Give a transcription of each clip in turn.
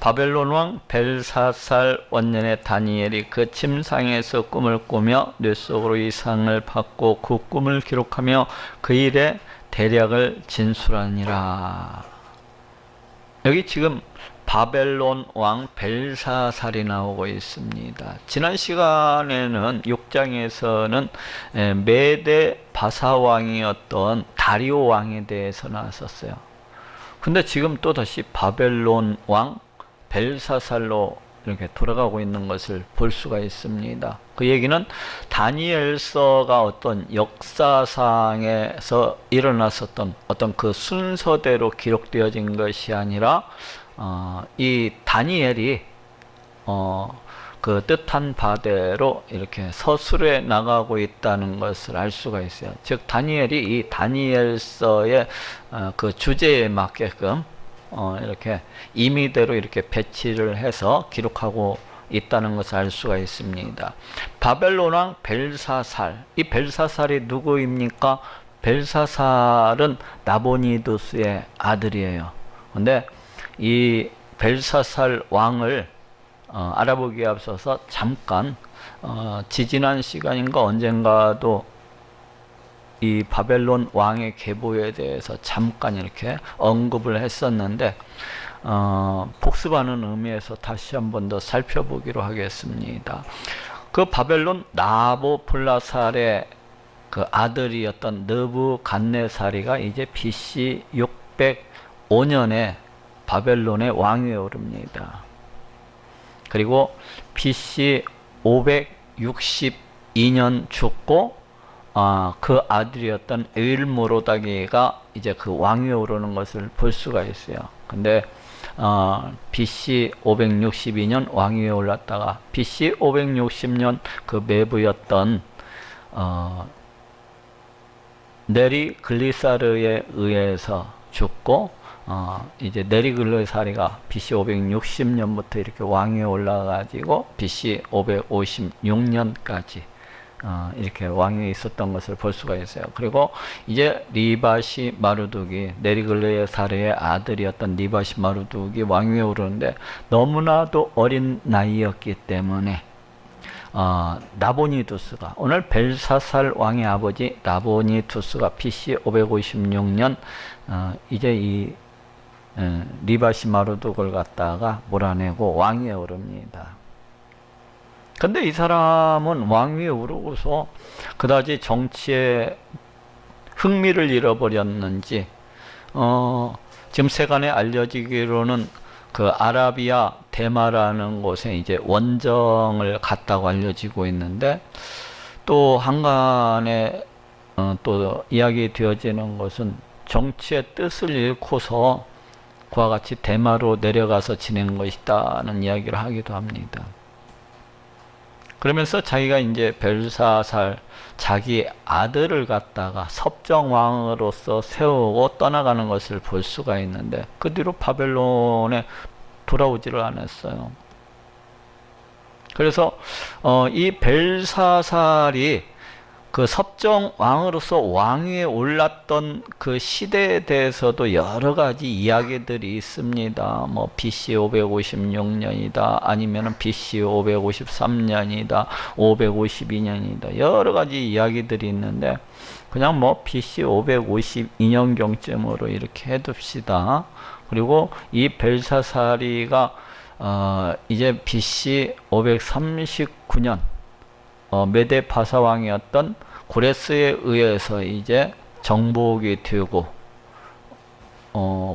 바벨론 왕 벨사살 원년에 다니엘이 그 침상에서 꿈을 꾸며 뇌 속으로 이상을 받고 그 꿈을 기록하며 그 일의 대략을 진술하니라. 여기 지금 바벨론 왕 벨사살이 나오고 있습니다. 지난 시간에는 6장에서는 메데 바사 왕이었던 다리오 왕에 대해서 나왔었어요. 근데 지금 또다시 바벨론 왕 벨사살로 이렇게 돌아가고 있는 것을 볼 수가 있습니다. 그 얘기는 다니엘서가 어떤 역사상에서 일어났었던 어떤 그 순서대로 기록되어진 것이 아니라 이 다니엘이 그 뜻한 바대로 이렇게 서술해 나가고 있다는 것을 알 수가 있어요. 즉 다니엘이 이 다니엘서의 그 주제에 맞게끔 이렇게 임의대로 이렇게 배치를 해서 기록하고 있다는 것을 알 수가 있습니다. 바벨론 왕 벨사살, 이 벨사살이 누구입니까? 벨사살은 나보니두스의 아들이에요. 근데 이 벨사살 왕을 알아보기에 앞서서 잠깐 지지난 시간인가 언젠가도 이 바벨론 왕의 계보에 대해서 잠깐 이렇게 언급을 했었는데 복습하는 의미에서 다시 한 번 더 살펴보기로 하겠습니다. 그 바벨론 나보폴라살의 그 아들이었던 느부갓네살이가 이제 BC 605년에 바벨론의 왕위에 오릅니다. 그리고 BC 562년 죽고 그 아들이었던 에일모로다기가 이제 그 왕위에 오르는 것을 볼 수가 있어요. 근데 BC 562년 왕위에 올랐다가 BC 560년 그 매부였던 네리글리사르에 의해서 죽고 이제 네리글리사르가 BC 560년부터 이렇게 왕위에 올라가지고 BC 556년까지 이렇게 왕위에 있었던 것을 볼 수가 있어요. 그리고 이제 리바시 마르둑이 네리글리사르의 아들이었던 리바시 마르둑이 왕위에 오르는데 너무나도 어린 나이였기 때문에 나보니두스가 오늘 벨사살 왕의 아버지 나보니두스가 BC 556년 이제 이 리바시 마르둑을 갖다가 몰아내고 왕위에 오릅니다. 근데 이 사람은 왕위에 오르고서 그다지 정치에 흥미를 잃어버렸는지 지금 세간에 알려지기로는 그 아라비아 대마라는 곳에 이제 원정을 갔다고 알려지고 있는데 또 한간에 또 이야기 되어지는 것은 정치의 뜻을 잃고서 그와 같이 대마로 내려가서 지낸 것이다는 이야기를 하기도 합니다. 그러면서 자기가 이제 벨사살 자기 아들을 갖다가 섭정왕으로서 세우고 떠나가는 것을 볼 수가 있는데 그 뒤로 바벨론에 돌아오지를 않았어요. 그래서 이 벨사살이 그 섭정왕으로서 왕위에 올랐던 그 시대에 대해서도 여러 가지 이야기들이 있습니다. 뭐 BC 556년이다, 아니면은 BC 553년이다, 552년이다, 여러 가지 이야기들이 있는데 그냥 뭐 BC 552년경쯤으로 이렇게 해둡시다. 그리고 이 벨사사리가 이제 BC 539년 메데 바사왕이었던 고레스에 의해서 이제 정복이 되고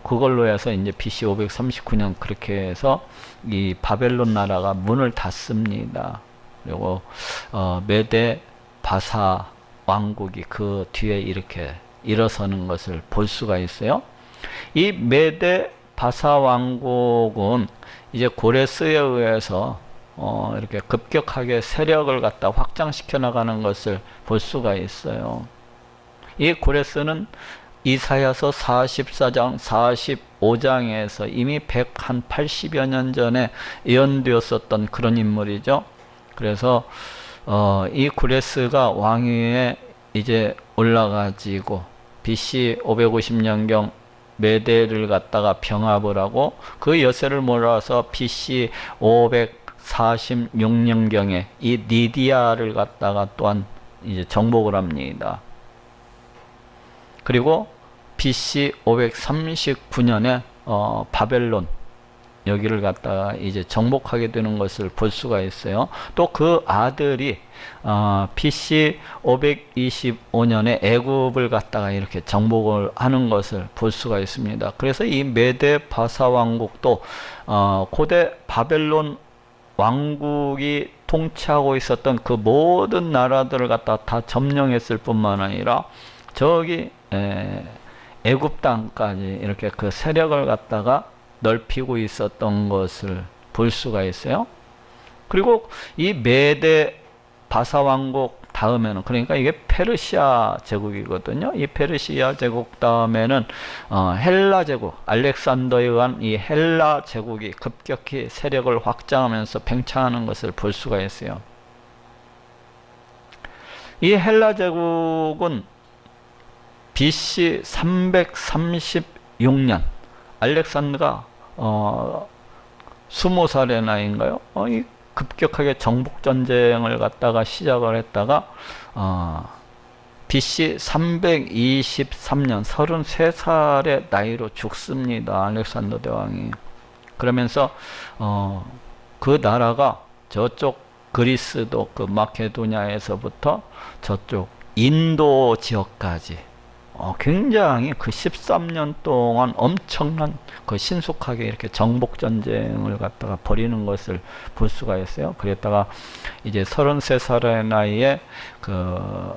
그걸로 해서 이제 BC 539년 그렇게 해서 이 바벨론 나라가 문을 닫습니다. 그리고 메데 바사 왕국이 그 뒤에 이렇게 일어서는 것을 볼 수가 있어요. 이 메데 바사 왕국은 이제 고레스에 의해서 이렇게 급격하게 세력을 갖다 확장시켜 나가는 것을 볼 수가 있어요. 이 고레스는 이사야서 44장 45장에서 이미 180여 년 전에 예언되었었던 그런 인물이죠. 그래서 이 고레스가 왕위에 이제 올라가지고 BC 550년경 메대를 갖다가 병합을 하고 그 여세를 몰아서 BC 546년경에 이 니디아를 갖다가 또한 이제 정복을 합니다. 그리고 BC 539년에 바벨론 여기를 갖다가 이제 정복하게 되는 것을 볼 수가 있어요. 또 그 아들이 BC 525년에 애굽을 갖다가 이렇게 정복을 하는 것을 볼 수가 있습니다. 그래서 이 메데 바사 왕국도 고대 바벨론 왕국이 통치하고 있었던 그 모든 나라들을 갖다 다 점령했을 뿐만 아니라 저기 애굽 땅까지 이렇게 그 세력을 갖다가 넓히고 있었던 것을 볼 수가 있어요. 그리고 이 메데 바사 왕국 다음에는, 그러니까 이게 페르시아 제국이거든요. 이 페르시아 제국 다음에는 헬라 제국, 알렉산더에 의한 이 헬라 제국이 급격히 세력을 확장하면서 팽창하는 것을 볼 수가 있어요. 이 헬라 제국은 BC 336년 알렉산더가 20살의 나이인가요? 이 급격하게 정복 전쟁을 갖다가 시작을 했다가 BC 323년 33살의 나이로 죽습니다. 알렉산더 대왕이. 그러면서 그 나라가 저쪽 그리스도 그 마케도냐에서부터 저쪽 인도 지역까지 굉장히 그 13년 동안 엄청난 그 신속하게 이렇게 정복 전쟁을 갖다가 벌이는 것을 볼 수가 있어요. 그랬다가 이제 33살의 나이에 그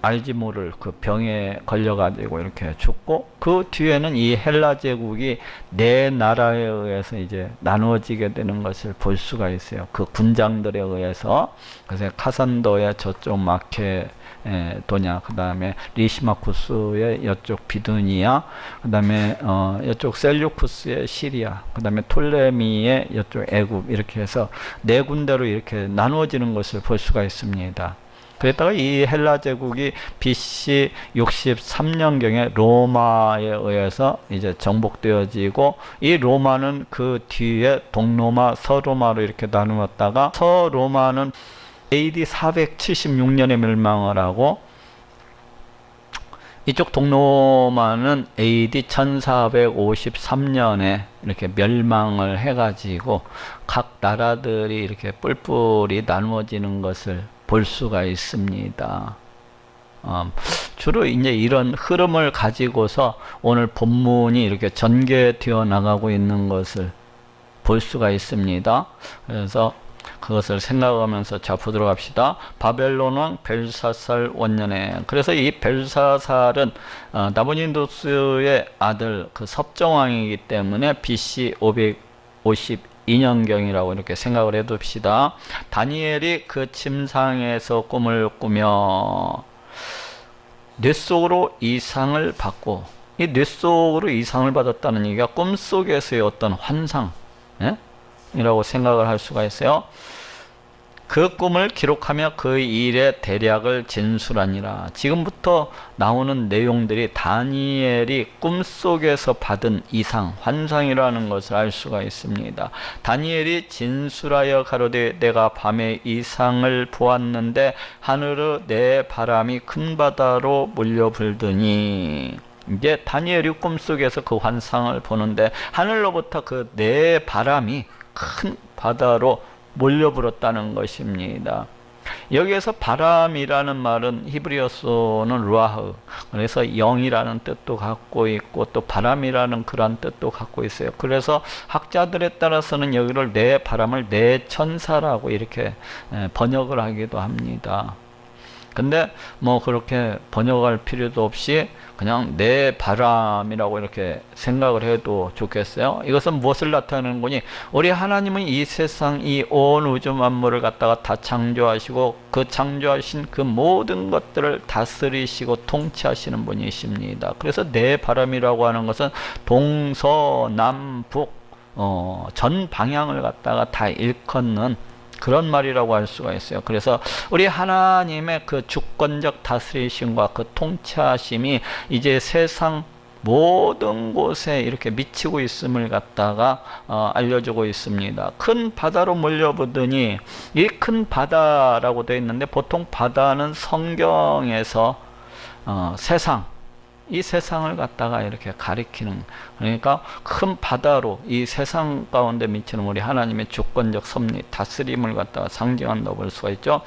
알지 모를 그 병에 걸려가지고 이렇게 죽고, 그 뒤에는 이 헬라 제국이 네 나라에 의해서 이제 나누어지게 되는 것을 볼 수가 있어요. 그 군장들에 의해서. 그래서 카산도의 저쪽 마케도냐, 그 다음에 리시마쿠스의 이쪽 비두니아, 그 다음에 이쪽 셀류쿠스의 시리아, 그 다음에 톨레미의 이쪽 애굽, 이렇게 해서 네 군데로 이렇게 나누어지는 것을 볼 수가 있습니다. 그랬다가 이 헬라 제국이 BC 63년경에 로마에 의해서 이제 정복되어지고, 이 로마는 그 뒤에 동로마, 서로마로 이렇게 나누었다가, 서로마는 AD 476년에 멸망을 하고, 이쪽 동로마는 AD 1453년에 이렇게 멸망을 해가지고 각 나라들이 이렇게 뿔뿔이 나누어지는 것을 볼 수가 있습니다. 주로 이제 이런 흐름을 가지고서 오늘 본문이 이렇게 전개되어 나가고 있는 것을 볼 수가 있습니다. 그래서 그것을 생각하면서 자 보도록 합시다. 바벨론 왕 벨사살 원년에, 그래서 이 벨사살은 나부니두스의 아들 그 섭정왕이기 때문에 BC 552년경이라고 이렇게 생각을 해둡시다. 다니엘이 그 침상에서 꿈을 꾸며 뇌 속으로 이상을 받고, 이 뇌 속으로 이상을 받았다는 얘기가 꿈속에서의 어떤 환상, 이라고 생각을 할 수가 있어요. 그 꿈을 기록하며 그 일의 대략을 진술하니라. 지금부터 나오는 내용들이 다니엘이 꿈속에서 받은 이상, 환상이라는 것을 알 수가 있습니다. 다니엘이 진술하여 가로되 내가 밤에 이상을 보았는데 하늘의 내 바람이 큰 바다로 몰려 불더니, 이제 다니엘이 꿈속에서 그 환상을 보는데 하늘로부터 그 내 바람이 큰 바다로 몰려불었다는 것입니다. 여기에서 바람이라는 말은 히브리어로는 루아흐, 그래서 영이라는 뜻도 갖고 있고 또 바람이라는 그런 뜻도 갖고 있어요. 그래서 학자들에 따라서는 여기를 내 바람을 내 천사라고 이렇게 번역을 하기도 합니다. 근데 뭐 그렇게 번역할 필요도 없이 그냥 내 바람이라고 이렇게 생각을 해도 좋겠어요. 이것은 무엇을 나타내는 거니? 우리 하나님은 이 세상, 이 온 우주 만물을 갖다가 다 창조하시고 그 창조하신 그 모든 것들을 다스리시고 통치하시는 분이십니다. 그래서 내 바람이라고 하는 것은 동서남북 전 방향을 갖다가 다 일컫는 그런 말이라고 할 수가 있어요. 그래서 우리 하나님의 그 주권적 다스리심과 그 통치하심이 이제 세상 모든 곳에 이렇게 미치고 있음을 갖다가 알려주고 있습니다. 큰 바다로 몰려보더니, 이 큰 바다라고 되어 있는데 보통 바다는 성경에서 세상, 이 세상을 갖다가 이렇게 가리키는, 그러니까 큰 바다로 이 세상 가운데 미치는 우리 하나님의 주권적 섭리, 다스림을 갖다가 상징한다고 볼 수가 있죠.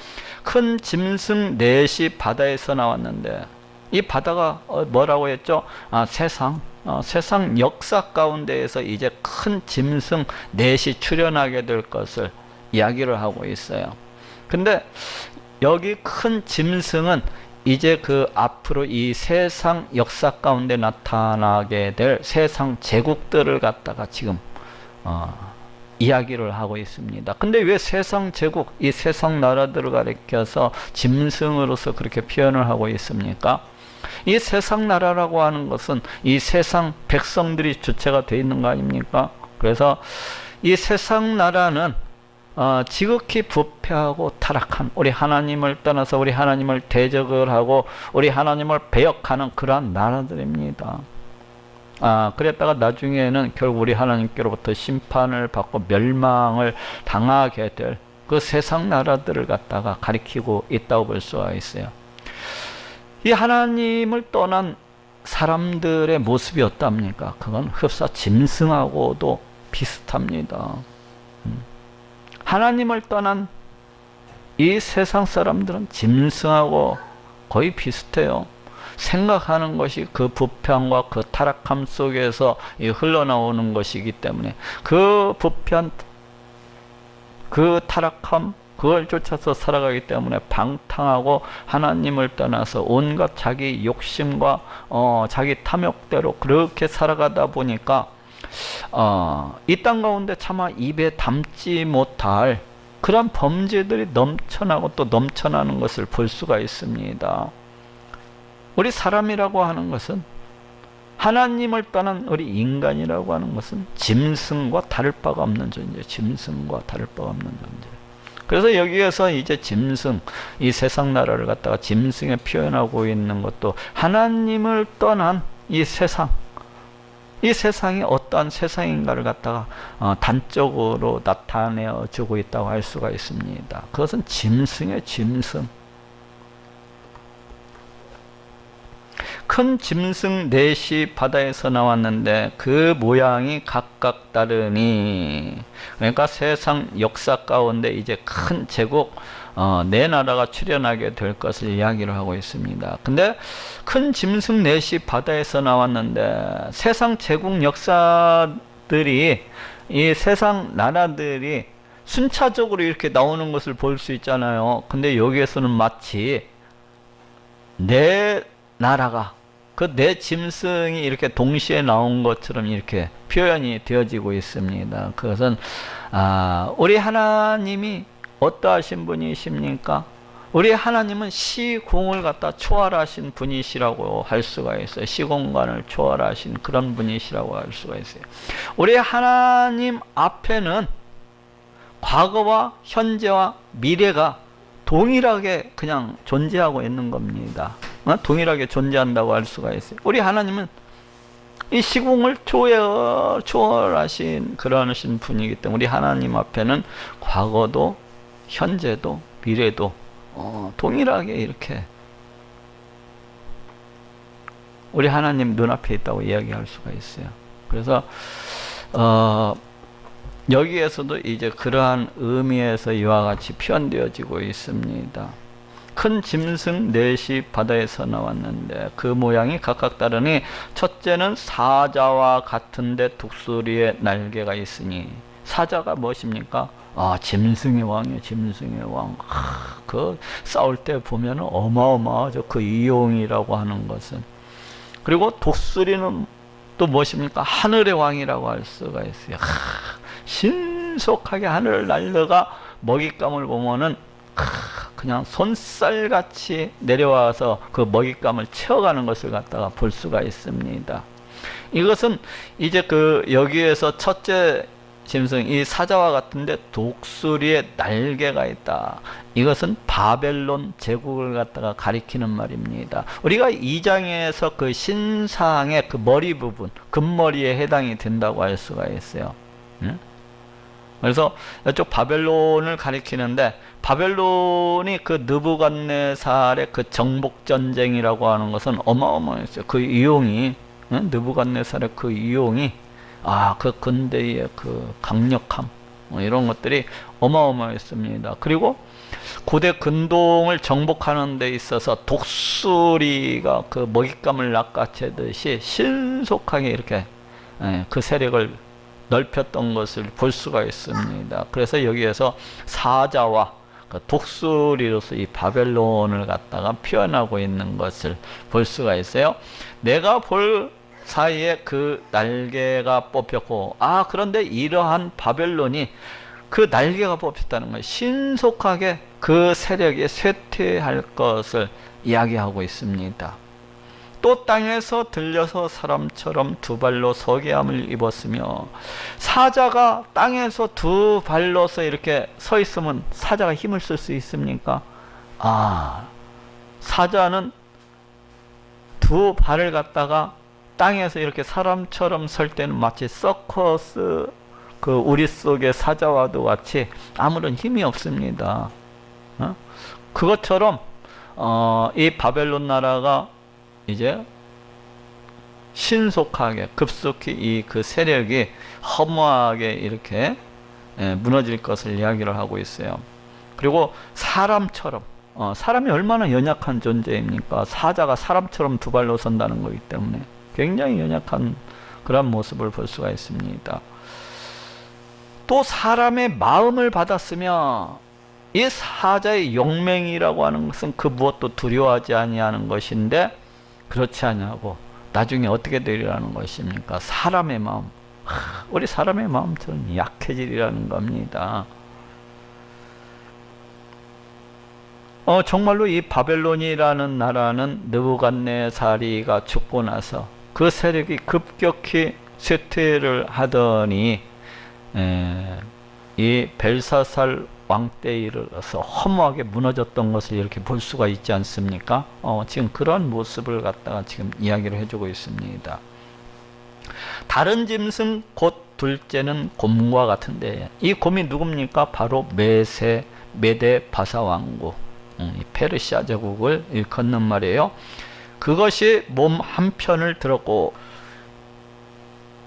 큰 짐승 넷이 바다에서 나왔는데, 이 바다가 뭐라고 했죠? 세상, 세상 역사 가운데에서 이제 큰 짐승 넷이 출현하게 될 것을 이야기를 하고 있어요. 근데 여기 큰 짐승은 이제 그 앞으로 이 세상 역사 가운데 나타나게 될 세상 제국들을 갖다가 지금 이야기를 하고 있습니다. 근데 왜 세상 제국, 이 세상 나라들을 가리켜서 짐승으로서 그렇게 표현을 하고 있습니까? 이 세상 나라라고 하는 것은 이 세상 백성들이 주체가 되어 있는 거 아닙니까? 그래서 이 세상 나라는 지극히 부패하고 타락한, 우리 하나님을 떠나서 우리 하나님을 대적을 하고 우리 하나님을 배역하는 그러한 나라들입니다. 그랬다가 나중에는 결국 우리 하나님께로부터 심판을 받고 멸망을 당하게 될 그 세상 나라들을 갖다가 가리키고 있다고 볼 수가 있어요. 이 하나님을 떠난 사람들의 모습이 어떻습니까? 그건 흡사 짐승하고도 비슷합니다. 하나님을 떠난 이 세상 사람들은 짐승하고 거의 비슷해요. 생각하는 것이 그 부패함과 그 타락함 속에서 흘러나오는 것이기 때문에 그 부패한, 그 타락함, 그걸 쫓아서 살아가기 때문에 방탕하고 하나님을 떠나서 온갖 자기 욕심과 자기 탐욕대로 그렇게 살아가다 보니까 이 땅 가운데 차마 입에 담지 못할 그런 범죄들이 넘쳐나고 또 넘쳐나는 것을 볼 수가 있습니다. 우리 사람이라고 하는 것은, 하나님을 떠난 우리 인간이라고 하는 것은 짐승과 다를 바가 없는 존재, 짐승과 다를 바가 없는 존재. 그래서 여기에서 이제 짐승, 이 세상 나라를 갖다가 짐승에 표현하고 있는 것도 하나님을 떠난 이 세상, 이 세상이 어떠한 세상인가를 갖다가 단적으로 나타내어 주고 있다고 할 수가 있습니다. 그것은 짐승의 짐승. 큰 짐승 넷이 바다에서 나왔는데 그 모양이 각각 다르니, 그러니까 세상 역사 가운데 이제 큰 제국 네 나라가 출현하게 될 것을 이야기를 하고 있습니다. 근데 큰 짐승 넷이 바다에서 나왔는데 세상 제국 역사들이, 이 세상 나라들이 순차적으로 이렇게 나오는 것을 볼 수 있잖아요. 근데 여기에서는 마치 네 나라가, 그 네 짐승이 이렇게 동시에 나온 것처럼 이렇게 표현이 되어지고 있습니다. 그것은 우리 하나님이 어떠하신 분이십니까? 우리 하나님은 시공을 갖다 초월하신 분이시라고 할 수가 있어요. 시공간을 초월하신 그런 분이시라고 할 수가 있어요. 우리 하나님 앞에는 과거와 현재와 미래가 동일하게 그냥 존재하고 있는 겁니다. 동일하게 존재한다고 할 수가 있어요. 우리 하나님은 이 시공을 초월하신 그러하신 분이기 때문에 우리 하나님 앞에는 과거도 현재도 미래도 동일하게 이렇게 우리 하나님 눈앞에 있다고 이야기할 수가 있어요. 그래서 여기에서도 이제 그러한 의미에서 이와 같이 표현되어지고 있습니다. 큰 짐승 넷이 바다에서 나왔는데 그 모양이 각각 다르니, 첫째는 사자와 같은데 독수리의 날개가 있으니, 사자가 무엇입니까? 짐승의 왕이에요. 짐승의 왕. 그 싸울 때 보면 어마어마하죠. 그 이용이라고 하는 것은. 그리고 독수리는 또 무엇입니까? 하늘의 왕이라고 할 수가 있어요. 신속하게 하늘을 날다가 먹잇감을 보면은 그냥 손살같이 내려와서 그 먹잇감을 채워가는 것을 갖다가 볼 수가 있습니다. 이것은 이제 여기에서 첫째 짐승, 이 사자와 같은데 독수리의 날개가 있다. 이것은 바벨론 제국을 갖다가 가리키는 말입니다. 우리가 2장에서 그 신상의 그 머리 부분, 금머리에 해당이 된다고 할 수가 있어요. 그래서 이쪽 바벨론을 가리키는데, 바벨론이 그 느부갓네살의 그 정복 전쟁이라고 하는 것은 어마어마했어요. 그 이용이, 느부갓네살의 그 이용이, 그 근대의 그 강력함, 이런 것들이 어마어마했습니다. 그리고 고대 근동을 정복하는 데 있어서 독수리가 그 먹잇감을 낚아채듯이 신속하게 이렇게 그 세력을 넓혔던 것을 볼 수가 있습니다. 그래서 여기에서 사자와 그 독수리로서 이 바벨론을 갖다가 표현하고 있는 것을 볼 수가 있어요. 내가 볼 사이에 그 날개가 뽑혔고, 그런데 이러한 바벨론이 그 날개가 뽑혔다는 거예요. 신속하게 그 세력이 쇠퇴할 것을 이야기하고 있습니다. 또 땅에서 들려서 사람처럼 두 발로 서게함을 입었으며, 사자가 땅에서 두 발로서 이렇게 서 있으면 사자가 힘을 쓸 수 있습니까? 사자는 두 발을 갖다가 땅에서 이렇게 사람처럼 설 때는 마치 서커스 그 우리 속의 사자와도 같이 아무런 힘이 없습니다. 그것처럼 이 바벨론 나라가 이제 신속하게 급속히 이 그 세력이 허무하게 이렇게 무너질 것을 이야기를 하고 있어요. 그리고 사람처럼, 사람이 얼마나 연약한 존재입니까? 사자가 사람처럼 두 발로 선다는 거기 때문에 굉장히 연약한 그런 모습을 볼 수가 있습니다. 또 사람의 마음을 받았으며, 이 사자의 용맹이라고 하는 것은 그 무엇도 두려워하지 아니하는 것인데, 그렇지 않냐고 나중에 어떻게 되리라는 것입니까? 사람의 마음, 우리 사람의 마음처럼 약해지리라는 겁니다. 정말로 이 바벨론이라는 나라는 느부갓네살이가 죽고 나서 그 세력이 급격히 쇠퇴를 하더니 이 벨사살 왕 때에 이르러서 허무하게 무너졌던 것을 이렇게 볼 수가 있지 않습니까? 지금 그런 모습을 갖다가 지금 이야기를 해주고 있습니다. 다른 짐승 곧 둘째는 곰과 같은데, 이 곰이 누굽니까? 바로 메데 바사 왕국, 페르시아 제국을 일컫는 말이에요. 그것이 몸 한편을 들었고,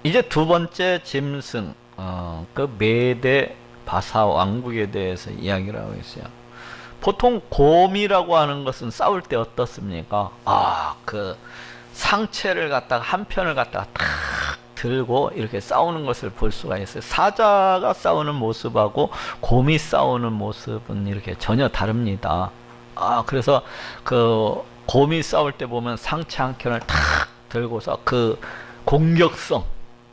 이제 두 번째 짐승, 그 메데 바사 왕국에 대해서 이야기를 하고 있어요. 보통 곰이라고 하는 것은 싸울 때 어떻습니까? 그 상체를 갖다가 한편을 갖다가 탁 들고 이렇게 싸우는 것을 볼 수가 있어요. 사자가 싸우는 모습하고 곰이 싸우는 모습은 이렇게 전혀 다릅니다. 그래서 그 곰이 싸울 때 보면 상체 한 켠을 탁 들고서 그 공격성,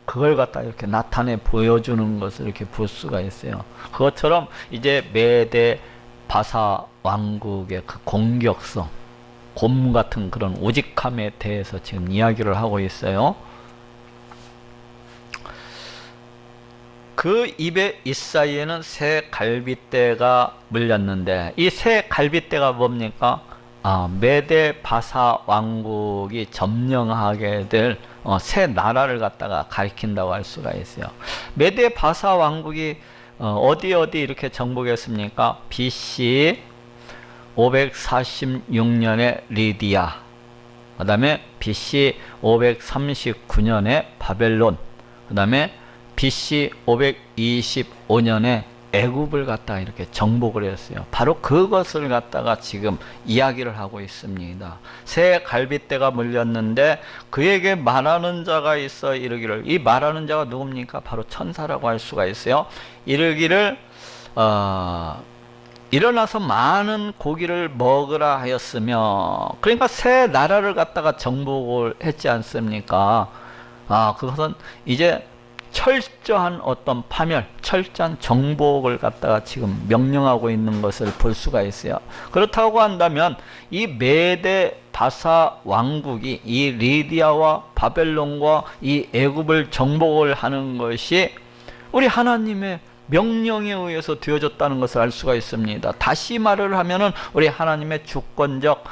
그걸 갖다 이렇게 나타내 보여주는 것을 이렇게 볼 수가 있어요. 그것처럼 이제 메데 바사 왕국의 그 공격성, 곰 같은 그런 오직함에 대해서 지금 이야기를 하고 있어요. 그 입의 잇사이에는 새 갈빗대가 물렸는데, 이 새 갈빗대가 뭡니까? 메데 바사 왕국이 점령하게 될 새 나라를 갖다가 가리킨다고 할 수가 있어요. 메데 바사 왕국이 어디 이렇게 정복했습니까? BC 546년에 리디아, 그 다음에 BC 539년에 바벨론, 그 다음에 BC 525년에 애굽을 갖다가 이렇게 정복을 했어요. 바로 그것을 갖다가 지금 이야기를 하고 있습니다. 새 갈빗대가 물렸는데 그에게 말하는 자가 있어 이르기를, 이 말하는 자가 누굽니까? 바로 천사라고 할 수가 있어요. 이르기를 일어나서 많은 고기를 먹으라 하였으며, 그러니까 새 나라를 갖다가 정복을 했지 않습니까? 그것은 이제 철저한 어떤 파멸, 철저한 정복을 갖다가 지금 명령하고 있는 것을 볼 수가 있어요. 그렇다고 한다면 이 메데 바사 왕국이 이 리디아와 바벨론과 이 애굽을 정복을 하는 것이 우리 하나님의 명령에 의해서 되어졌다는 것을 알 수가 있습니다. 다시 말을 하면은 우리 하나님의 주권적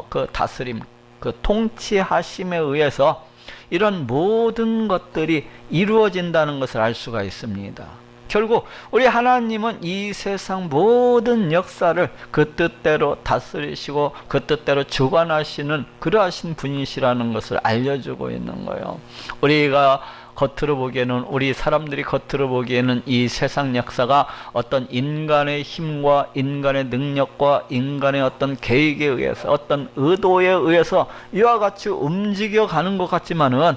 그 다스림, 그 통치하심에 의해서 이런 모든 것들이 이루어진다는 것을 알 수가 있습니다. 결국 우리 하나님은 이 세상 모든 역사를 그 뜻대로 다스리시고 그 뜻대로 주관하시는 그러하신 분이시라는 것을 알려주고 있는 거예요. 우리가 겉으로 보기에는, 우리 사람들이 겉으로 보기에는 이 세상 역사가 어떤 인간의 힘과 인간의 능력과 인간의 어떤 계획에 의해서, 어떤 의도에 의해서 이와 같이 움직여가는 것 같지만은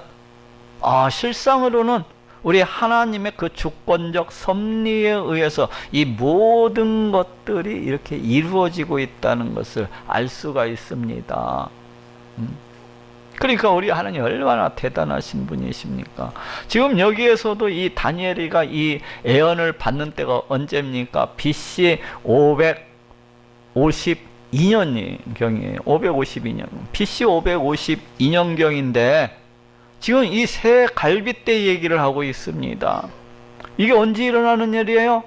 실상으로는 우리 하나님의 그 주권적 섭리에 의해서 이 모든 것들이 이렇게 이루어지고 있다는 것을 알 수가 있습니다. 그러니까 우리 하나님 얼마나 대단하신 분이십니까? 지금 여기에서도 이 다니엘이가 이 예언을 받는 때가 언제입니까? BC 552년경이에요. 552년. BC 552년경인데 지금 이 새 갈빗대 얘기를 하고 있습니다. 이게 언제 일어나는 일이에요?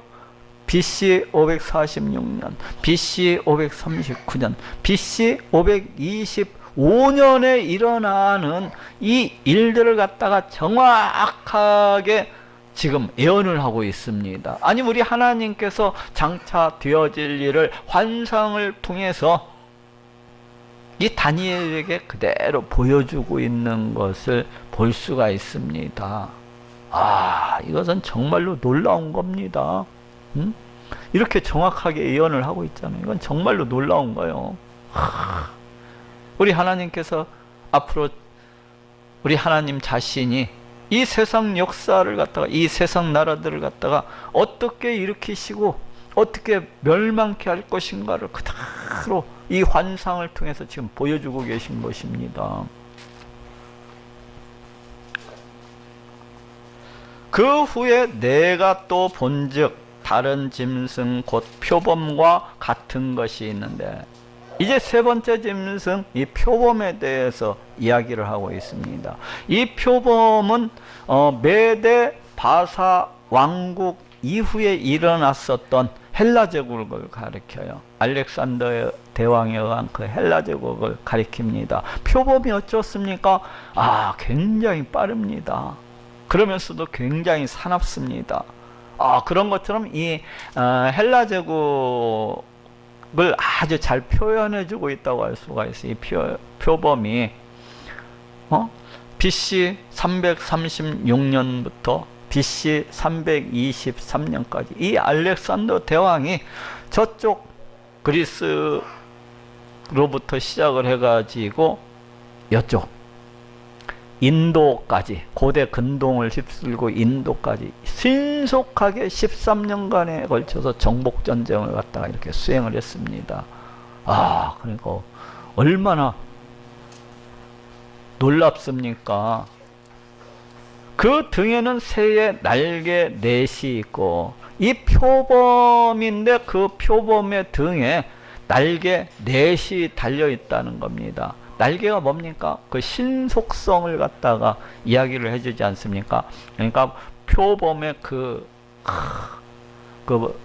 BC 546년, BC 539년, BC 525년에 일어나는 이 일들을 갖다가 정확하게 지금 예언을 하고 있습니다. 아니, 우리 하나님께서 장차 되어질 일을 환상을 통해서 이 다니엘에게 그대로 보여주고 있는 것을 볼 수가 있습니다. 이것은 정말로 놀라운 겁니다. 이렇게 정확하게 예언을 하고 있잖아요. 이건 정말로 놀라운 거예요. 우리 하나님께서 앞으로 우리 하나님 자신이 이 세상 역사를 갖다가, 이 세상 나라들을 갖다가 어떻게 일으키시고 어떻게 멸망케 할 것인가를 그대로 이 환상을 통해서 지금 보여주고 계신 것입니다. 그 후에 내가 또 본즉 다른 짐승 곧 표범과 같은 것이 있는데, 이제 세 번째 짐승, 이 표범에 대해서 이야기를 하고 있습니다. 이 표범은 메데 바사 왕국 이후에 일어났었던 헬라 제국을 가리켜요. 알렉산더 대왕에 의한 그 헬라 제국을 가리킵니다. 표범이 어떻습니까? 굉장히 빠릅니다. 그러면서도 굉장히 사납습니다. 그런 것처럼 이 헬라 제국을 아주 잘 표현해주고 있다고 할 수가 있어요. 이 표범이 BC 336년부터 BC 323년까지 이 알렉산더 대왕이 저쪽 그리스로부터 시작을 해가지고 이쪽 인도까지, 고대 근동을 휩쓸고 인도까지 신속하게 13년간에 걸쳐서 정복전쟁을 갖다가 이렇게 수행을 했습니다. 그러니까 얼마나 놀랍습니까? 그 등에는 새의 날개 넷이 있고, 이 표범인데 그 표범의 등에 날개 넷이 달려 있다는 겁니다. 날개가 뭡니까? 그 신속성을 갖다가 이야기를 해주지 않습니까? 그러니까 표범의 그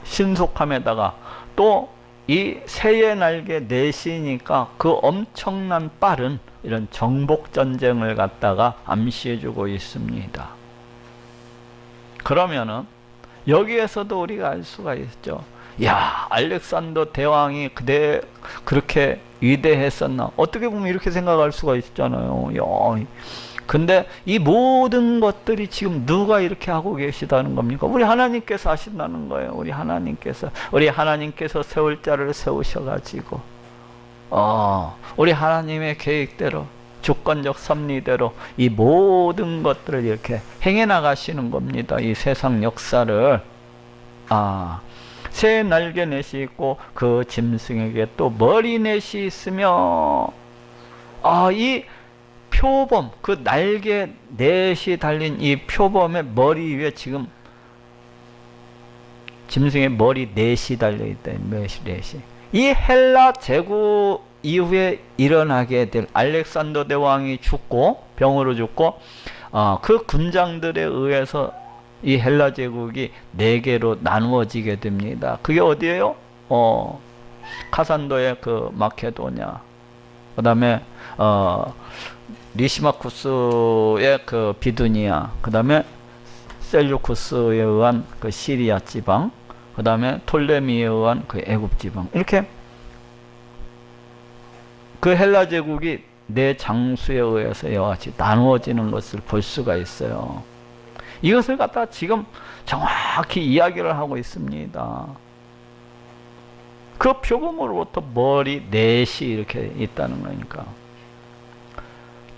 신속함에다가 또 이 새의 날개 넷이니까 그 엄청난 빠른 이런 정복전쟁을 갖다가 암시해주고 있습니다. 그러면은 여기에서도 우리가 알 수가 있죠. 알렉산더 대왕이 그렇게 위대했었나? 어떻게 보면 이렇게 생각할 수가 있잖아요. 근데 이 모든 것들이 지금 누가 이렇게 하고 계시다는 겁니까? 우리 하나님께서 하신다는 거예요. 우리 하나님께서 세울 자를 세우셔가지고 우리 하나님의 계획대로, 주권적 섭리대로 이 모든 것들을 이렇게 행해 나가시는 겁니다. 이 세상 역사를. 새 날개 넷이 있고 그 짐승에게 또 머리 넷이 있으며, 이 표범, 그 날개 넷이 달린 이 표범의 머리 위에 지금 짐승의 머리 넷이 달려있다. 넷이. 이 헬라 제국 이후에 일어나게 될, 알렉산더 대왕이 죽고 병으로 죽고 그 군장들에 의해서 이 헬라 제국이 네 개로 나누어지게 됩니다. 그게 어디예요? 카산도의 그 마케도냐, 그 다음에 리시마쿠스의 그 비두니아, 그 다음에 셀루쿠스에 의한 그 시리아 지방, 그 다음에 톨레미에 의한 그 애굽 지방, 이렇게 그 헬라 제국이 네 장수에 의해서 이와 같이 나누어지는 것을 볼 수가 있어요. 이것을 갖다 지금 정확히 이야기를 하고 있습니다. 그 표범으로부터 머리 넷이 이렇게 있다는 거니까.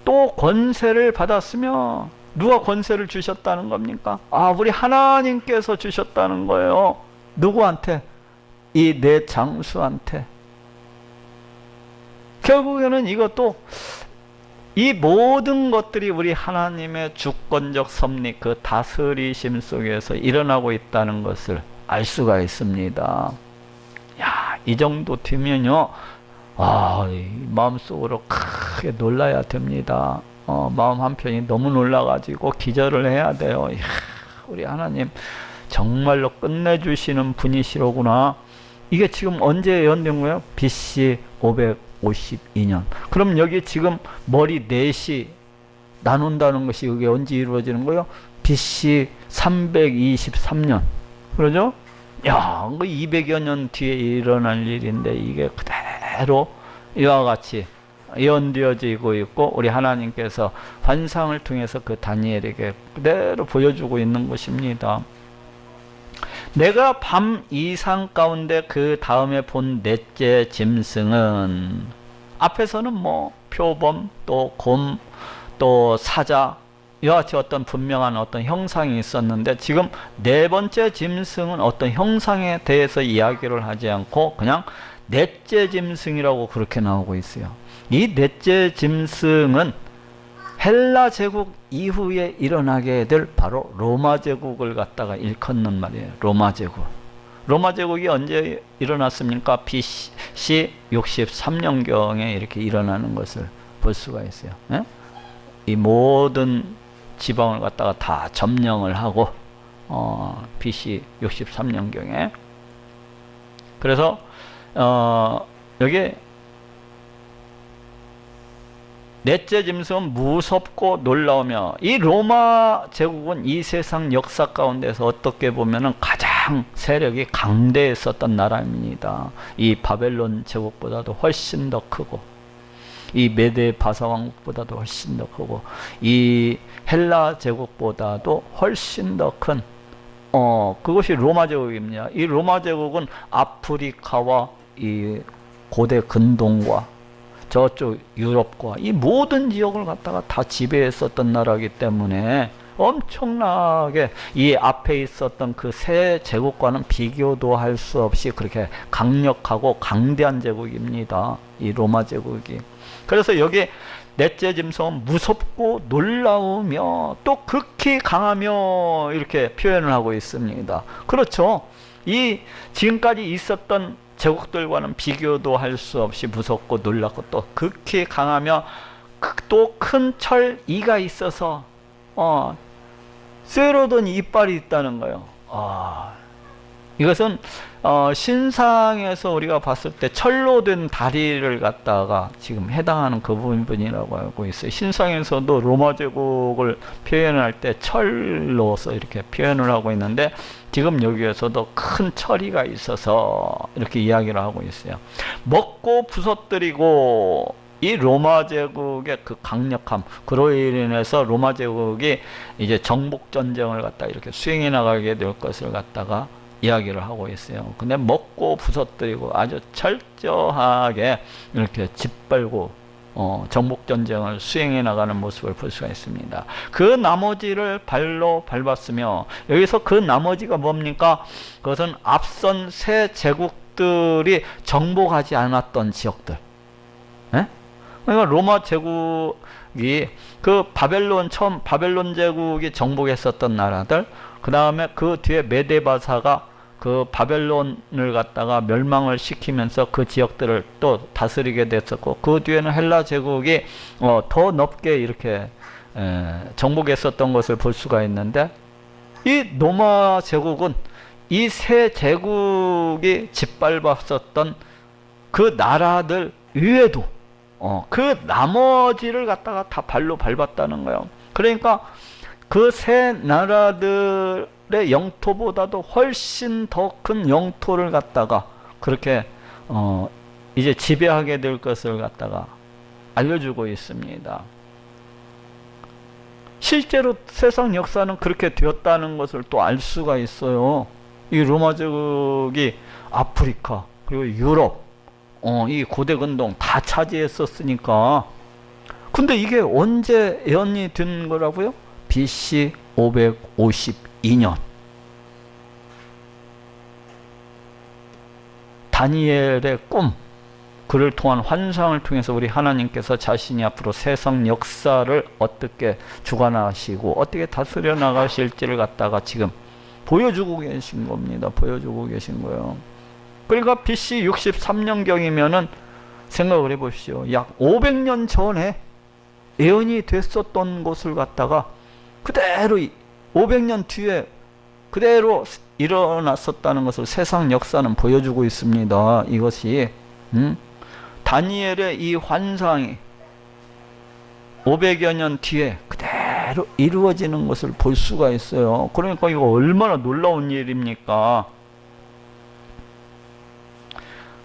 또 권세를 받았으며, 누가 권세를 주셨다는 겁니까? 우리 하나님께서 주셨다는 거예요. 누구한테? 이 네 장수한테. 결국에는 이것도 이 모든 것들이 우리 하나님의 주권적 섭리, 그 다스리심 속에서 일어나고 있다는 것을 알 수가 있습니다. 야, 이 정도 되면요, 마음속으로 크게 놀라야 됩니다. 마음 한편이 너무 놀라가지고 기절을 해야 돼요. 이야, 우리 하나님 정말로 끝내주시는 분이시로구나. 이게 지금 언제 예언된 거예요? BC 552년. 그럼 여기 지금 머리 넷이 나눈다는 것이 이게 언제 이루어지는 거예요? BC 323년. 그러죠? 야, 200여 년 뒤에 일어날 일인데 이게 그대로 이와 같이 예언되어지고 있고, 우리 하나님께서 환상을 통해서 그 다니엘에게 그대로 보여주고 있는 것입니다. 내가 밤 이상 가운데 그 다음에 본 넷째 짐승은, 앞에서는 뭐 표범, 또 곰, 또 사자, 이와 같이 어떤 분명한 어떤 형상이 있었는데, 지금 네 번째 짐승은 어떤 형상에 대해서 이야기를 하지 않고 그냥 넷째 짐승이라고 그렇게 나오고 있어요. 이 넷째 짐승은 헬라 제국 이후에 일어나게 될 바로 로마 제국을 갖다가 일컫는 말이에요. 로마 제국. 로마 제국이 언제 일어났습니까? BC 63년경에 이렇게 일어나는 것을 볼 수가 있어요. 예? 이 모든 지방을 갖다가 다 점령을 하고 BC 63년경에. 그래서 여기 넷째 짐승은 무섭고 놀라우며, 이 로마 제국은 이 세상 역사 가운데서 어떻게 보면은 가장 세력이 강대했었던 나라입니다. 이 바벨론 제국보다도 훨씬 더 크고, 이 메데 바사 왕국보다도 훨씬 더 크고, 이 헬라 제국보다도 훨씬 더 큰 그것이 로마 제국입니다. 이 로마 제국은 아프리카와 이 고대 근동과 저쪽 유럽과 이 모든 지역을 갖다가 다 지배했었던 나라이기 때문에 엄청나게 이 앞에 있었던 그 세 제국과는 비교도 할 수 없이 그렇게 강력하고 강대한 제국입니다. 이 로마 제국이. 그래서 여기 넷째 짐승은 무섭고 놀라우며 또 극히 강하며 이렇게 표현을 하고 있습니다. 그렇죠. 이 지금까지 있었던 제국들과는 비교도 할 수 없이 무섭고 놀랍고 또 극히 강하며 또 큰 철 이가 있어서 쇠로든 이빨이 있다는 거예요. 이것은 신상에서 우리가 봤을 때 철로 된 다리를 갖다가 지금 해당하는 그 부분이라고 알고 있어요. 신상에서도 로마 제국을 표현할 때 철로서 이렇게 표현을 하고 있는데, 지금 여기에서도 큰 철이가 있어서 이렇게 이야기를 하고 있어요. 먹고 부서뜨리고, 이 로마 제국의 그 강력함, 그로 인해서 로마 제국이 이제 정복 전쟁을 갖다 이렇게 수행해 나가게 될 것을 갖다가 이야기를 하고 있어요. 근데 먹고 부서뜨리고 아주 철저하게 이렇게 짓밟고 정복 전쟁을 수행해 나가는 모습을 볼 수가 있습니다. 그 나머지를 발로 밟았으며, 여기서 그 나머지가 뭡니까? 그것은 앞선 세 제국들이 정복하지 않았던 지역들. 에? 그러니까 로마 제국이 그 처음 바벨론 제국이 정복했었던 나라들, 그 다음에 그 뒤에 메데바사가 그 바벨론을 갖다가 멸망을 시키면서 그 지역들을 또 다스리게 됐었고, 그 뒤에는 헬라 제국이 더 넓게 이렇게 정복했었던 것을 볼 수가 있는데, 이 로마 제국은 이 세 제국이 짓밟았었던 그 나라들 외에도 그 나머지를 갖다가 다 발로 밟았다는 거예요. 그러니까 그 세 나라들의 영토보다도 훨씬 더 큰 영토를 갖다가 그렇게 이제 지배하게 될 것을 갖다가 알려주고 있습니다. 실제로 세상 역사는 그렇게 되었다는 것을 또 알 수가 있어요. 이 로마 제국이 아프리카 그리고 유럽 이 고대 근동 다 차지했었으니까. 근데 이게 언제 예언이 된 거라고요? BC 552년 다니엘의 꿈, 그를 통한 환상을 통해서 우리 하나님께서 자신이 앞으로 세상 역사를 어떻게 주관하시고 어떻게 다스려 나가실지를 갖다가 지금 보여주고 계신 겁니다. 보여주고 계신 거예요. 그러니까 BC 63년경이면은 생각을 해보십시오. 약 500년 전에 예언이 됐었던 것을 갖다가 그대로 500년 뒤에 그대로 일어났었다는 것을 세상 역사는 보여주고 있습니다. 이것이 다니엘의 이 환상이 500여 년 뒤에 그대로 이루어지는 것을 볼 수가 있어요. 그러니까 이거 얼마나 놀라운 일입니까?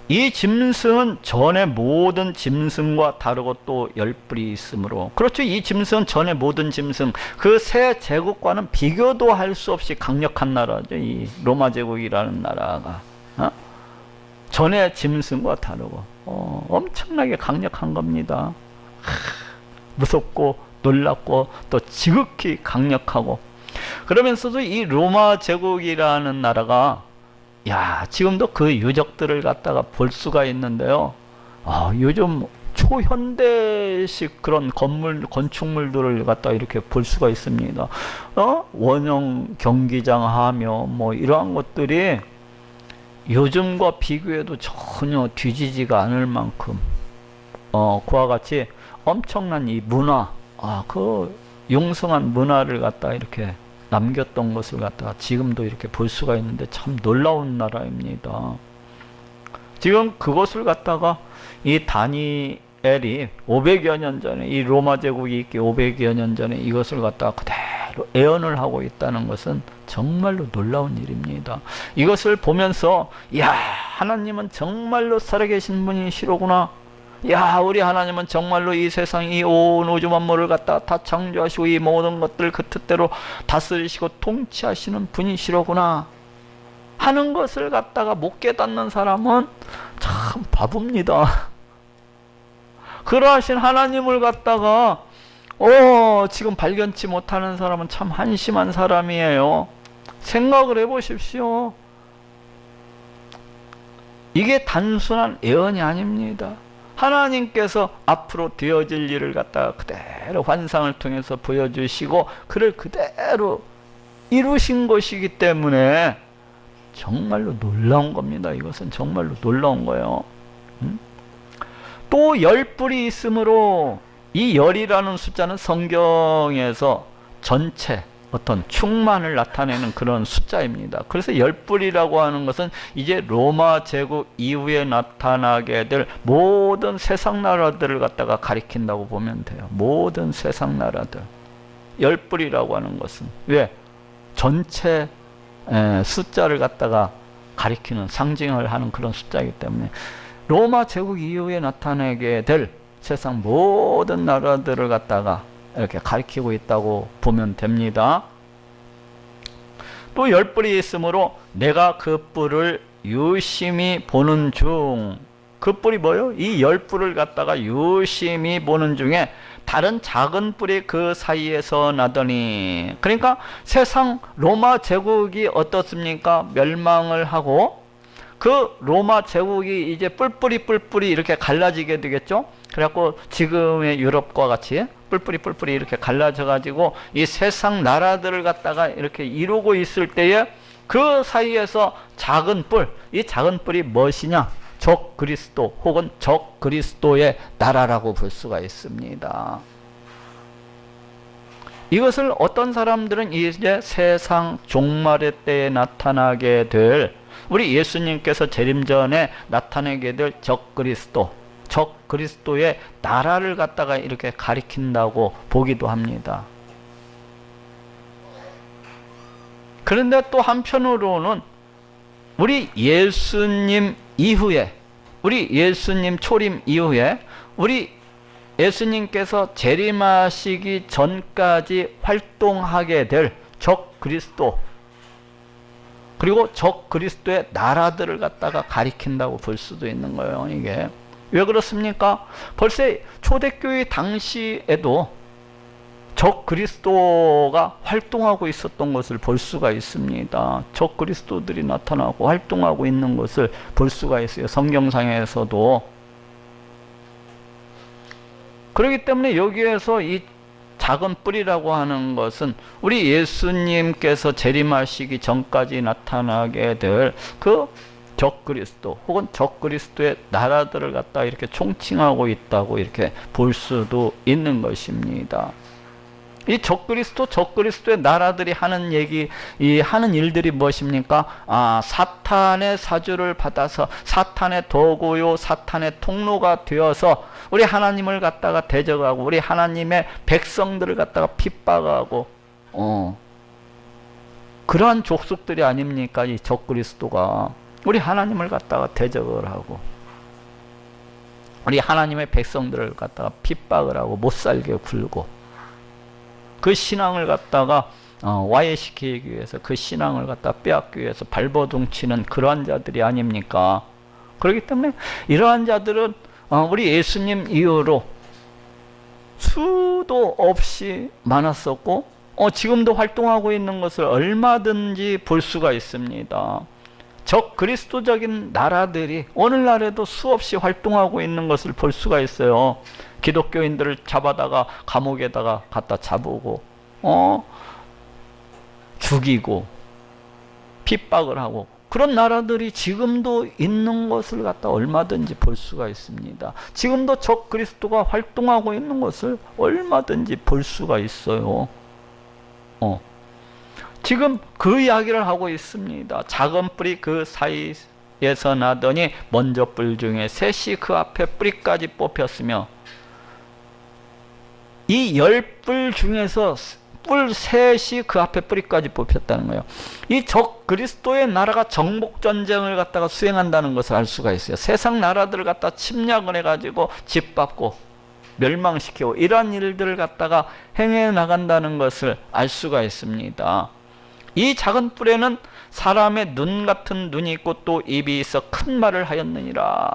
이 짐승은 전의 모든 짐승과 다르고 또 열뿔이 있으므로, 그렇죠. 이 짐승은 전의 모든 짐승, 그 세 제국과는 비교도 할 수 없이 강력한 나라죠. 이 로마 제국이라는 나라가 전의 짐승과 다르고 엄청나게 강력한 겁니다. 무섭고 놀랍고 또 지극히 강력하고, 그러면서도 이 로마 제국이라는 나라가 지금도 그 유적들을 갖다가 볼 수가 있는데요. 요즘 초현대식 그런 건축물들을 갖다 이렇게 볼 수가 있습니다. 원형 경기장 하며 뭐 이러한 것들이 요즘과 비교해도 전혀 뒤지지가 않을 만큼 그와 같이 엄청난 이 문화, 그 용성한 문화를 갖다 이렇게 남겼던 것을 갖다가 지금도 이렇게 볼 수가 있는데 참 놀라운 나라입니다. 지금 그것을 갖다가 이 다니엘이 500여 년 전에, 이 로마 제국이 있기 500여 년 전에 이것을 갖다가 그대로 예언을 하고 있다는 것은 정말로 놀라운 일입니다. 이것을 보면서 하나님은 정말로 살아계신 분이시로구나. 우리 하나님은 정말로 이 세상, 이 온 우주 만물을 갖다가 다 창조하시고 이 모든 것들 그 뜻대로 다스리시고 통치하시는 분이시로구나 하는 것을 갖다가 못 깨닫는 사람은 참 바보입니다. 그러하신 하나님을 갖다가 지금 발견치 못하는 사람은 참 한심한 사람이에요. 생각을 해보십시오. 이게 단순한 예언이 아닙니다. 하나님께서 앞으로 되어질 일을 갖다가 그대로 환상을 통해서 보여주시고 그를 그대로 이루신 것이기 때문에 정말로 놀라운 겁니다. 이것은 정말로 놀라운 거예요. 또 열뿔이 있으므로, 이 열이라는 숫자는 성경에서 전체 어떤 충만을 나타내는 그런 숫자입니다. 그래서 열뿔이라고 하는 것은 이제 로마 제국 이후에 나타나게 될 모든 세상 나라들을 갖다가 가리킨다고 보면 돼요. 모든 세상 나라들. 열뿔이라고 하는 것은 왜? 전체 숫자를 갖다가 가리키는, 상징을 하는 그런 숫자이기 때문에 로마 제국 이후에 나타나게 될 세상 모든 나라들을 갖다가 이렇게 가리키고 있다고 보면 됩니다. 또 열뿔이 있으므로 내가 그 뿔을 유심히 보는 중, 그 뿔이 뭐요? 이 열뿔을 갖다가 유심히 보는 중에 다른 작은 뿔이 그 사이에서 나더니, 그러니까 세상 로마 제국이 어떻습니까? 멸망을 하고 그 로마 제국이 이제 뿔뿔이 이렇게 갈라지게 되겠죠. 그래갖고 지금의 유럽과 같이 뿔뿔이 이렇게 갈라져 가지고 이 세상 나라들을 갖다가 이렇게 이루고 있을 때에 그 사이에서 작은 뿔, 이 작은 뿔이 무엇이냐? 적 그리스도 혹은 적 그리스도의 나라라고 볼 수가 있습니다. 이것을 어떤 사람들은 이제 세상 종말의 때에 나타나게 될, 우리 예수님께서 재림 전에 나타나게 될 적그리스도, 적그리스도의 나라를 갖다가 이렇게 가리킨다고 보기도 합니다. 그런데 또 한편으로는 우리 예수님 이후에, 우리 예수님 초림 이후에 우리 예수님께서 재림하시기 전까지 활동하게 될 적그리스도, 그리고 적그리스도의 나라들을 갖다가 가리킨다고 볼 수도 있는 거예요. 이게 왜 그렇습니까? 벌써 초대교회 당시에도 적그리스도가 활동하고 있었던 것을 볼 수가 있습니다. 적그리스도들이 나타나고 활동하고 있는 것을 볼 수가 있어요. 성경상에서도. 그렇기 때문에 여기에서 이 작은 뿌리라고 하는 것은 우리 예수님께서 재림하시기 전까지 나타나게 될 그 적그리스도 혹은 적그리스도의 나라들을 갖다 이렇게 총칭하고 있다고 이렇게 볼 수도 있는 것입니다. 이 적그리스도의 나라들이 하는 하는 일들이 무엇입니까? 사탄의 사주를 받아서 사탄의 도구요, 사탄의 통로가 되어서 우리 하나님을 갖다가 대적하고 우리 하나님의 백성들을 갖다가 핍박하고, 그러한 족속들이 아닙니까? 이 적그리스도가 우리 하나님을 갖다가 대적을 하고 우리 하나님의 백성들을 갖다가 핍박을 하고 못살게 굴고 그 신앙을 갖다가 와해시키기 위해서, 그 신앙을 갖다 빼앗기 위해서 발버둥치는 그러한 자들이 아닙니까? 그렇기 때문에 이러한 자들은 우리 예수님 이후로 수도 없이 많았었고 지금도 활동하고 있는 것을 얼마든지 볼 수가 있습니다. 적그리스도적인 나라들이 오늘날에도 수없이 활동하고 있는 것을 볼 수가 있어요. 기독교인들을 잡아다가 감옥에다가 갖다 잡고 죽이고 핍박을 하고, 그런 나라들이 지금도 있는 것을 갖다 얼마든지 볼 수가 있습니다. 지금도 적그리스도가 활동하고 있는 것을 얼마든지 볼 수가 있어요. 지금 그 이야기를 하고 있습니다. 작은 뿌리 그 사이에서 나더니 먼저 뿔 중에 셋이 그 앞에 뿌리까지 뽑혔으며, 이 10뿔 중에서 뿔 셋이 그 앞에 뿌리까지 뽑혔다는 거예요. 이 적그리스도의 나라가 정복전쟁을 갖다가 수행한다는 것을 알 수가 있어요. 세상 나라들을 갖다 침략을 해가지고 짓밟고 멸망시키고 이러한 일들을 갖다가 행해 나간다는 것을 알 수가 있습니다. 이 작은 뿔에는 사람의 눈 같은 눈이 있고 또 입이 있어 큰 말을 하였느니라.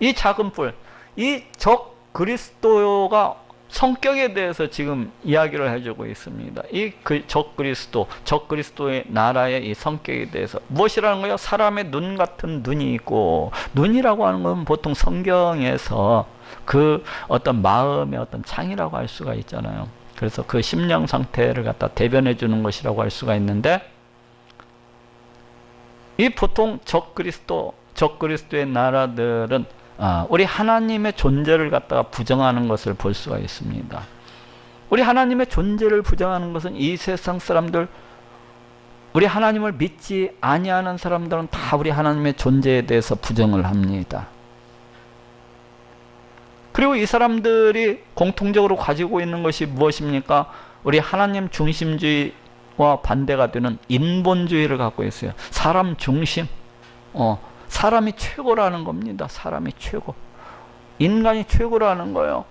이 작은 뿔, 이 적그리스도가 성격에 대해서 지금 이야기를 해주고 있습니다. 이 적그리스도의 나라의 이 성격에 대해서 무엇이라는 거예요? 사람의 눈 같은 눈이 있고, 눈이라고 하는 건 보통 성경에서 그 어떤 마음의 어떤 창이라고 할 수가 있잖아요. 그래서 그 심령 상태를 갖다 대변해 주는 것이라고 할 수가 있는데, 이 보통 적그리스도의 나라들은 우리 하나님의 존재를 갖다가 부정하는 것을 볼 수가 있습니다. 우리 하나님의 존재를 부정하는 것은 이 세상 사람들, 우리 하나님을 믿지 아니하는 사람들은 다 우리 하나님의 존재에 대해서 부정을 합니다. 그리고 이 사람들이 공통적으로 가지고 있는 것이 무엇입니까? 우리 하나님 중심주의와 반대가 되는 인본주의를 갖고 있어요. 사람 중심, 사람이 최고라는 겁니다. 사람이 최고, 인간이 최고라는 거예요.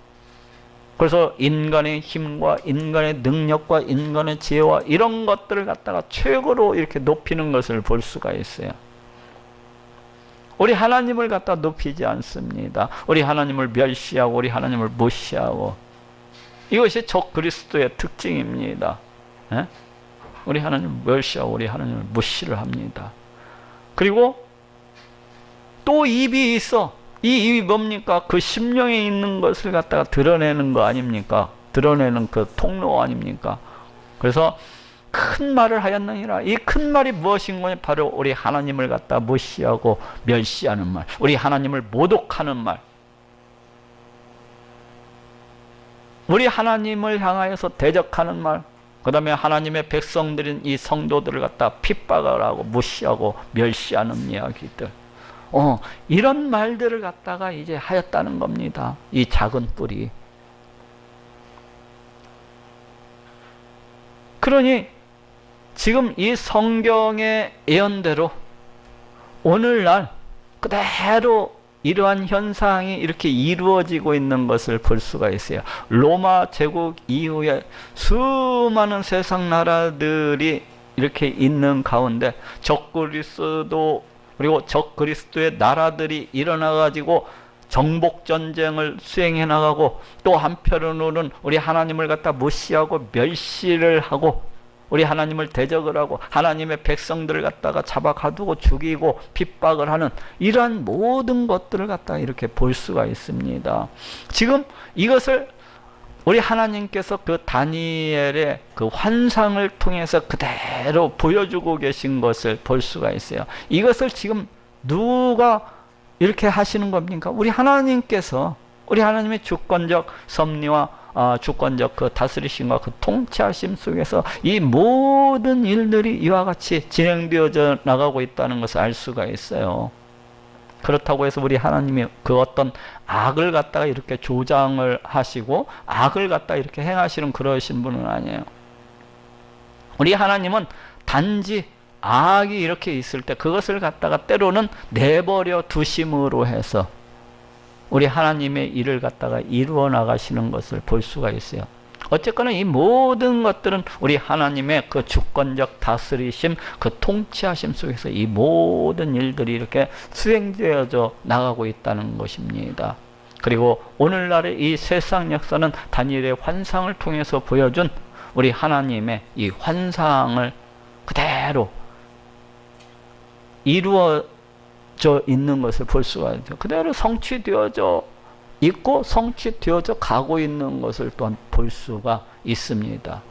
그래서 인간의 힘과 인간의 능력과 인간의 지혜와 이런 것들을 갖다가 최고로 이렇게 높이는 것을 볼 수가 있어요. 우리 하나님을 갖다 높이지 않습니다. 우리 하나님을 멸시하고 우리 하나님을 무시하고, 이것이 적그리스도의 특징입니다. 우리 하나님을 멸시하고 우리 하나님을 무시를 합니다. 그리고 또 입이 있어. 이 입이 뭡니까? 그 심령에 있는 것을 갖다가 드러내는 거 아닙니까? 드러내는 그 통로 아닙니까? 그래서 큰 말을 하였느니라. 이 큰 말이 무엇인 거냐? 바로 우리 하나님을 갖다 무시하고 멸시하는 말, 우리 하나님을 모독하는 말. 우리 하나님을 향하여서 대적하는 말, 그 다음에 하나님의 백성들인 이 성도들을 갖다 핍박을 하고 무시하고 멸시하는 이야기들, 이런 말들을 갖다가 이제 하였다는 겁니다. 이 작은 뿔이. 그러니 지금 이 성경의 예언대로 오늘날 그대로 이러한 현상이 이렇게 이루어지고 있는 것을 볼 수가 있어요. 로마 제국 이후에 수많은 세상 나라들이 이렇게 있는 가운데 적그리스도, 그리고 적그리스도의 나라들이 일어나 가지고 정복 전쟁을 수행해 나가고, 또 한편으로는 우리 하나님을 갖다 무시하고 멸시를 하고 우리 하나님을 대적을 하고 하나님의 백성들을 갖다가 잡아 가두고 죽이고 핍박을 하는 이러한 모든 것들을 갖다가 이렇게 볼 수가 있습니다. 지금 이것을 우리 하나님께서 그 다니엘의 그 환상을 통해서 그대로 보여주고 계신 것을 볼 수가 있어요. 이것을 지금 누가 이렇게 하시는 겁니까? 우리 하나님께서, 우리 하나님의 주권적 섭리와 주권적 그 다스리심과 그 통치하심 속에서 이 모든 일들이 이와 같이 진행되어져 나가고 있다는 것을 알 수가 있어요. 그렇다고 해서 우리 하나님이 그 어떤 악을 갖다가 이렇게 조장을 하시고 악을 갖다가 이렇게 행하시는 그러신 분은 아니에요. 우리 하나님은 단지 악이 이렇게 있을 때 그것을 갖다가 때로는 내버려 두심으로 해서 우리 하나님의 일을 갖다가 이루어 나가시는 것을 볼 수가 있어요. 어쨌거나 이 모든 것들은 우리 하나님의 그 주권적 다스리심, 그 통치하심 속에서 이 모든 일들이 이렇게 수행되어져 나가고 있다는 것입니다. 그리고 오늘날의 이 세상 역사는 다니엘의 환상을 통해서 보여준 우리 하나님의 이 환상을 그대로 이루어져 있는 것을 볼 수가 있죠. 그대로 성취되어져 있고 성취되어져 가고 있는 것을 또한 볼 수가 있습니다.